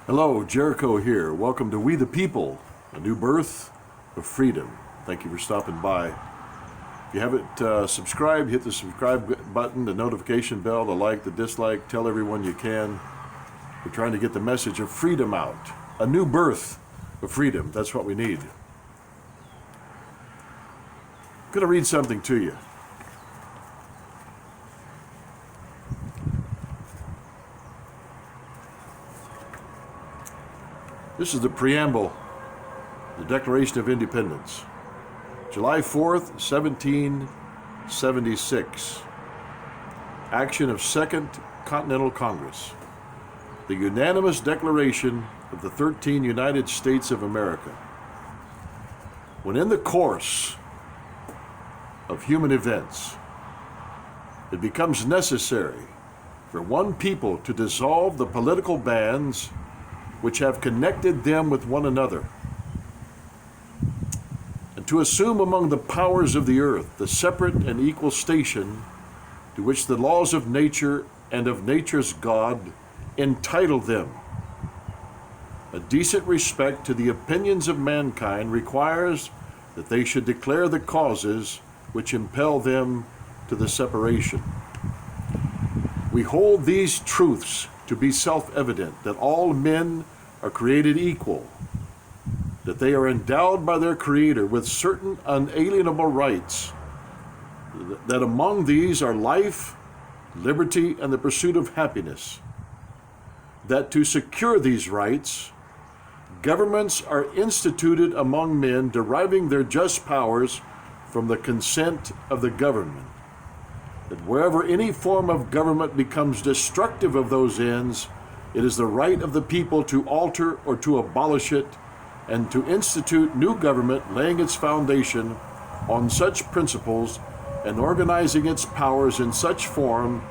Hello, Jericho here. Welcome to We the People, a new birth of freedom. Thank you for stopping by. If you haven't subscribed, hit the subscribe button, the notification bell, the like, the dislike. Tell everyone you can. We're trying to get the message of freedom out. A new birth of freedom. That's what we need. I'm going to read something to you. This is the preamble, the Declaration of Independence. July 4th, 1776. Action of Second Continental Congress. The unanimous declaration of the 13 United States of America. When in the course of human events, it becomes necessary for one people to dissolve the political bands which have connected them with one another, and to assume among the powers of the earth the separate and equal station to which the laws of nature and of nature's God entitle them. A decent respect to the opinions of mankind requires that they should declare the causes which impel them to the separation. We hold these truths to be self-evident, that all men are created equal, that they are endowed by their Creator with certain unalienable rights, that among these are life, liberty, and the pursuit of happiness, that to secure these rights, governments are instituted among men deriving their just powers from the consent of the government, that wherever any form of government becomes destructive of those ends, it is the right of the people to alter or to abolish it, and to institute new government laying its foundation on such principles and organizing its powers in such form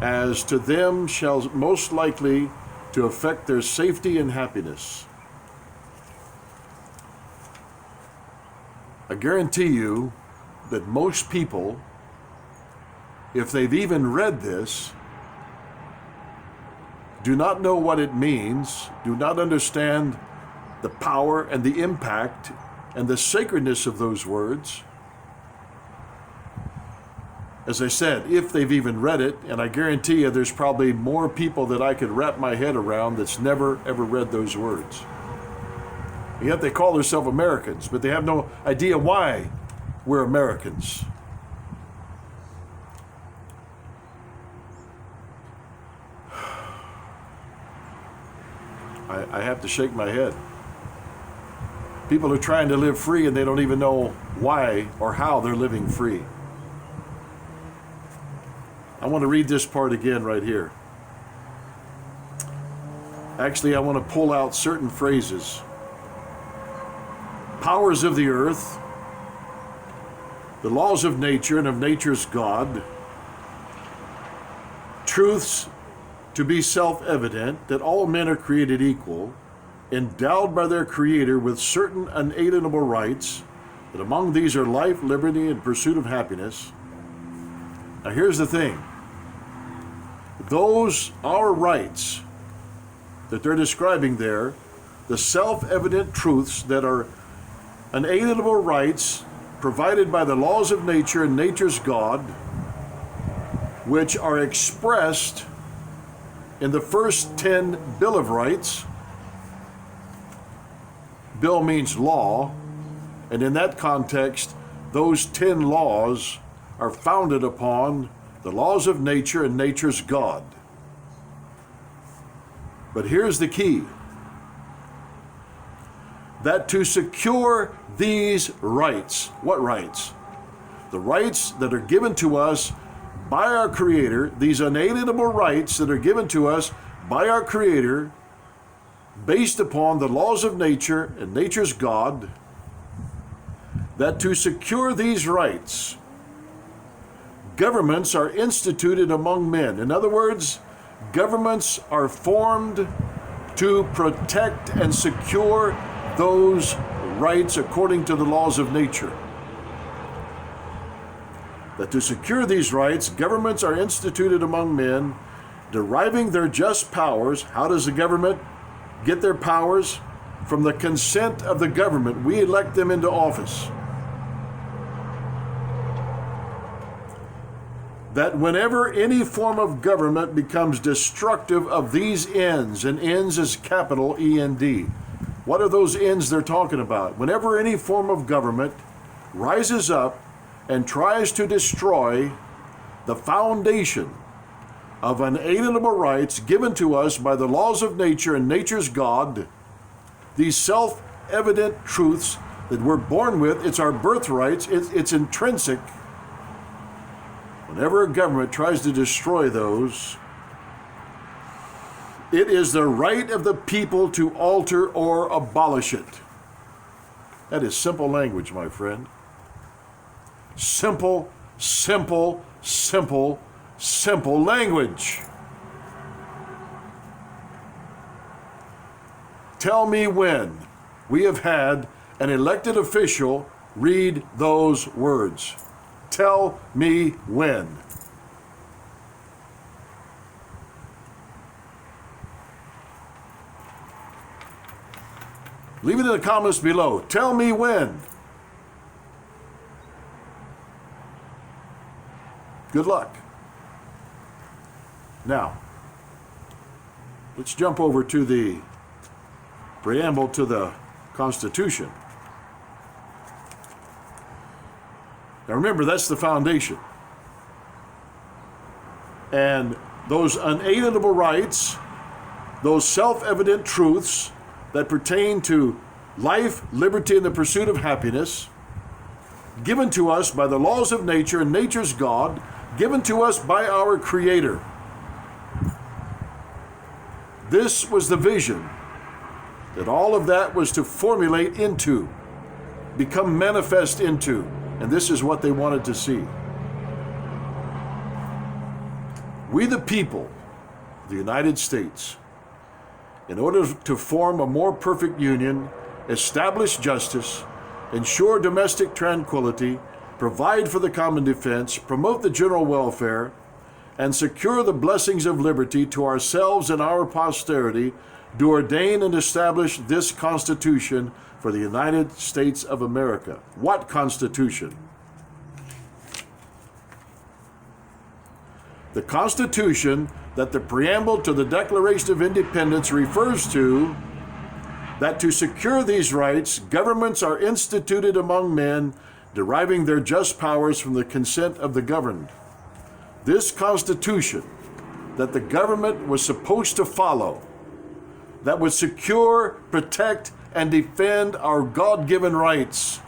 as to them shall most likely to affect their safety and happiness. I guarantee you that most people, if they've even read this, do not know what it means, do not understand the power and the impact and the sacredness of those words. As I said, if they've even read it, and I guarantee you there's probably more people that I could wrap my head around that's never ever read those words. And yet they call themselves Americans, but they have no idea why we're Americans. I have to shake my head. People are trying to live free and they don't even know why or how they're living free. I want to read this part again right here. Actually, I want to pull out certain phrases. Powers of the earth, the laws of nature and of nature's God, truths to be self-evident, that all men are created equal, endowed by their Creator with certain unalienable rights, that among these are life, liberty, and pursuit of happiness. Now here's the thing. Those are rights that they're describing there, the self-evident truths that are unalienable rights provided by the laws of nature and nature's God, which are expressed in the first 10 Bill of Rights. Bill means law, and in that context, those 10 laws are founded upon the laws of nature and nature's God. But here's the key. That to secure these rights, what rights? The rights that are given to us by our Creator, these unalienable rights that are given to us by our Creator, based upon the laws of nature and nature's God, that to secure these rights, governments are instituted among men. In other words, governments are formed to protect and secure those rights according to the laws of nature. That to secure these rights, governments are instituted among men, deriving their just powers. How does the government get their powers from the consent of the government. We elect them into office. That whenever any form of government becomes destructive of these ends, and ends is capital E-N-D. What are those ends they're talking about? Whenever any form of government rises up and tries to destroy the foundation of unalienable rights given to us by the laws of nature and nature's God, these self-evident truths that we're born with, it's our birthrights, it's intrinsic. Whenever a government tries to destroy those, it is the right of the people to alter or abolish it. That is simple language, my friend. Simple, simple, simple, simple language. Tell me when we have had an elected official read those words. Tell me when. Leave it in the comments below. Tell me when. Good luck. Now, let's jump over to the preamble to the Constitution. Now remember, that's the foundation. And those unalienable rights, those self-evident truths that pertain to life, liberty, and the pursuit of happiness, given to us by the laws of nature and nature's God, given to us by our Creator. This was the vision that all of that was to formulate into, become manifest into, and this is what they wanted to see. We the people of the United States, in order to form a more perfect union, establish justice, ensure domestic tranquility, provide for the common defense, promote the general welfare, and secure the blessings of liberty to ourselves and our posterity, do ordain and establish this Constitution for the United States of America. What Constitution? The Constitution that the preamble to the Declaration of Independence refers to, that to secure these rights, governments are instituted among men, deriving their just powers from the consent of the governed. This Constitution that the government was supposed to follow, that would secure, protect, and defend our God-given rights,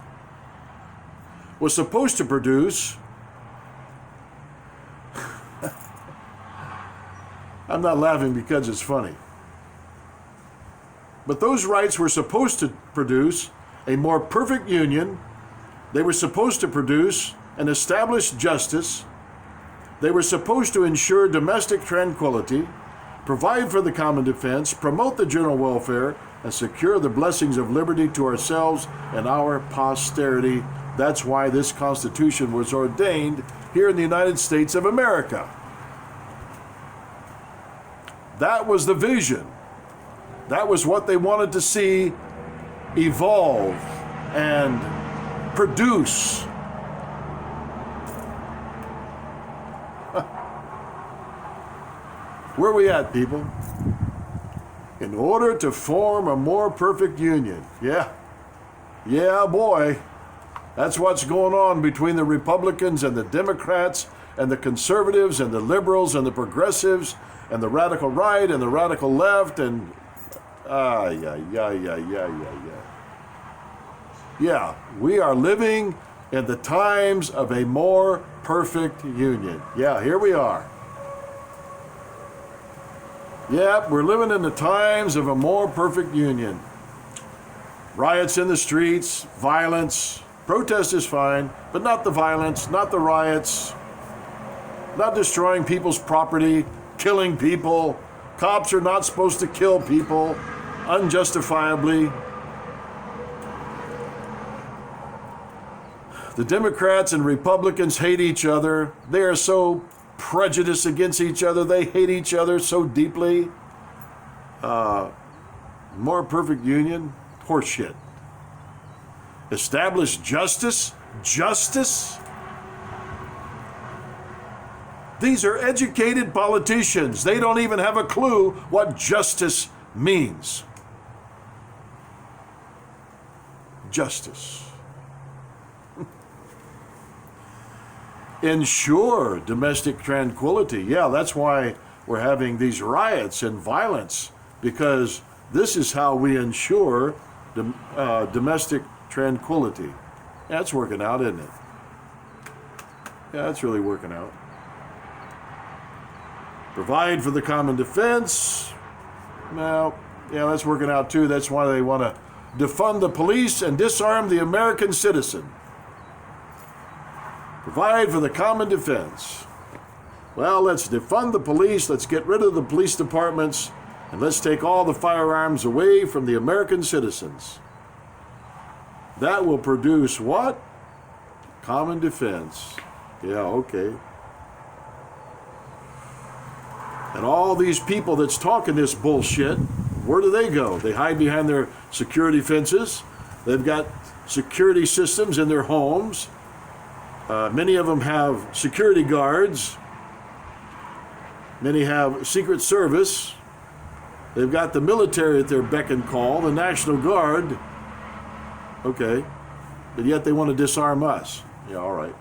was supposed to produce, I'm not laughing because it's funny, but those rights were supposed to produce a more perfect union. They were supposed to produce and establish justice. They were supposed to ensure domestic tranquility, provide for the common defense, promote the general welfare, and secure the blessings of liberty to ourselves and our posterity. That's why this Constitution was ordained here in the United States of America. That was the vision. That was what they wanted to see evolve and produce. Where are we at, people? In order to form a more perfect union. Yeah, boy. That's what's going on between the Republicans and the Democrats and the conservatives and the liberals and the progressives and the radical right and the radical left and Yeah, we are living in the times of a more perfect union. Yeah, here we are. Yeah, we're living in the times of a more perfect union. Riots in the streets, violence. Protest is fine, but not the violence, not the riots, not destroying people's property, killing people. Cops are not supposed to kill people unjustifiably. The Democrats and Republicans hate each other. They are so prejudiced against each other. They hate each other so deeply. More perfect union? Horseshit. Establish justice? Justice? These are educated politicians. They don't even have a clue what justice means. Justice. Ensure domestic tranquility. Yeah, that's why we're having these riots and violence, because this is how we ensure domestic tranquility. Yeah, it's working out, isn't it? Yeah, it's really working out. Provide for the common defense. Well, yeah, that's working out too. That's why they want to defund the police and disarm the American citizen. Provide for the common defense. Well, let's defund the police, let's get rid of the police departments, and let's take all the firearms away from the American citizens. That will produce what? Common defense. Yeah, okay. And all these people that's talking this bullshit, where do they go? They hide behind their security fences. They've got security systems in their homes. Many of them have security guards. Many have Secret Service. They've got the military at their beck and call, the National Guard. Okay. But yet they want to disarm us. Yeah, all right.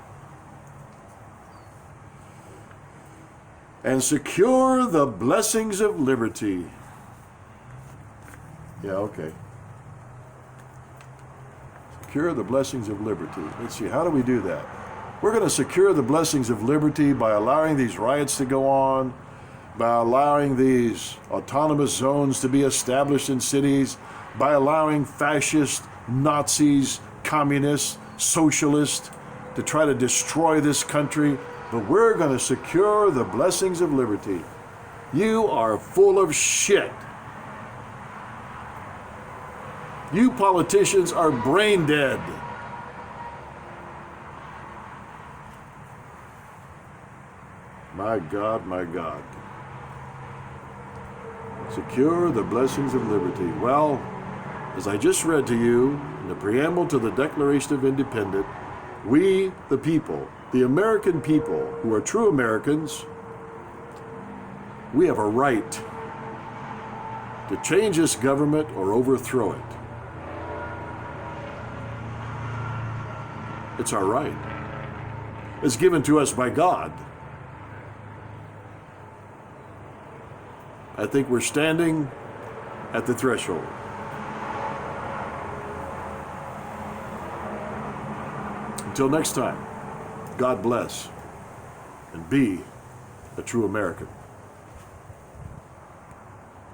And secure the blessings of liberty. Yeah, okay. Secure the blessings of liberty. Let's see, how do we do that? We're going to secure the blessings of liberty by allowing these riots to go on, by allowing these autonomous zones to be established in cities, by allowing fascists, Nazis, communists, socialists to try to destroy this country. But we're going to secure the blessings of liberty. You are full of shit. You politicians are brain dead. My God, my God. Secure the blessings of liberty. Well, as I just read to you in the preamble to the Declaration of Independence, we, the people, the American people who are true Americans, we have a right to change this government or overthrow it. It's our right. It's given to us by God. I think we're standing at the threshold. Until next time, God bless and be a true American.